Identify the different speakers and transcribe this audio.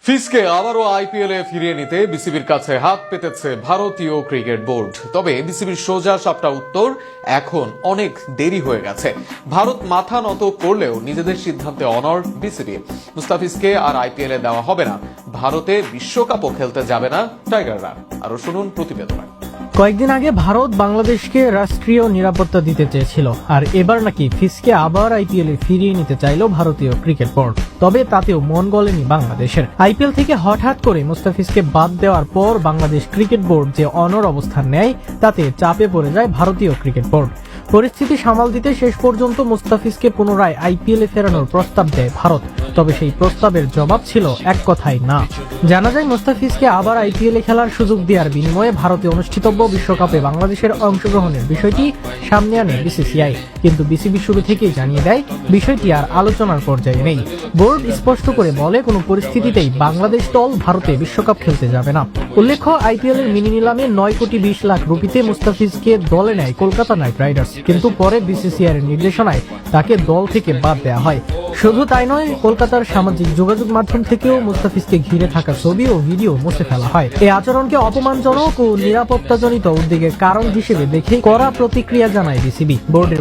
Speaker 1: ফিসকে আবারও আইপিএল এ ফিরিয়ে নিতে বিসিবির কাছে হাত পেতেছে ভারতীয় ক্রিকেট বোর্ড। তবে বিসিবির সোজা সাপটা উত্তর, এখন অনেক দেরি হয়ে গেছে। ভারত মাথা নত করলেও নিজেদের সিদ্ধান্তে অনড় বিসিবি। মুস্তাফিজকে আর আইপিএল এ দেওয়া হবে না। ভারতে বিশ্বকাপও খেলতে যাবে না টাইগাররা। আরো শুনুন প্রতিবেদনে।
Speaker 2: কয়েকদিন আগে ভারত বাংলাদেশকে রাষ্ট্রীয় নিরাপত্তা দিতে চেয়েছিল, আর এবার নাকি ফিসকে আবার আইপিএল এ ফিরিয়ে নিতে চাইল ভারতীয় ক্রিকেট বোর্ড। তবে তাতেও মন গলেনি বাংলাদেশের। আইপিএল থেকে হঠাৎ করে মুস্তাফিজকে বাদ দেওয়ার পর বাংলাদেশ ক্রিকেট বোর্ড যে অনড় অবস্থান নেয়, তাতে চাপে পড়ে যায় ভারতীয় ক্রিকেট বোর্ড। পরিস্থিতি সামাল দিতে শেষ পর্যন্ত মুস্তাফিজকে পুনরায় আইপিএল এ ফেরানোর প্রস্তাব দেয় ভারত। তবে সেই প্রস্তাবের জবাব ছিল এক কথায় না। জানা যায়, মুস্তাফিজকে আবার আইপিএল এ খেলার সুযোগ দেওয়ার বিনিময়ে ভারতে অনুষ্ঠিতব্য বিশ্বকাপে বাংলাদেশের অংশগ্রহণের বিষয়টি সামনে আনে বিসিসিআই। কিন্তু বিসিবি শুরু থেকেই জানিয়ে দেয়, বিষয়টি আর আলোচনার পর্যায়ে নেই। বোর্ড স্পষ্ট করে বলে, কোনো পরিস্থিতিতেই বাংলাদেশ দল ভারতে বিশ্বকাপ খেলতে যাবে না। উল্লেখ্য, আইপিএল এর মিনি নিলামে 9,20,00,000 রুপিতে মুস্তাফিজকে দলে নেয় কলকাতা নাইট রাইডার্স, কিন্তু পরে বিসিসিআই এর নির্দেশনায় তাকে দল থেকে বাদ দেওয়া হয়। শুধু তাই নয়, কলকাতার সামাজিক যোগাযোগ মাধ্যম থেকেও মুস্তাফিজকে ঘিরে থাকা ছবি ও ভিডিও মুছে ফেলা হয়। এই আচরণকে অপমানজনক ও নিরাপত্তাজনিত উদ্বেগের কারণ হিসেবে দেখে কড়া প্রতিক্রিয়া জানায় বিসিবি। বোর্ডের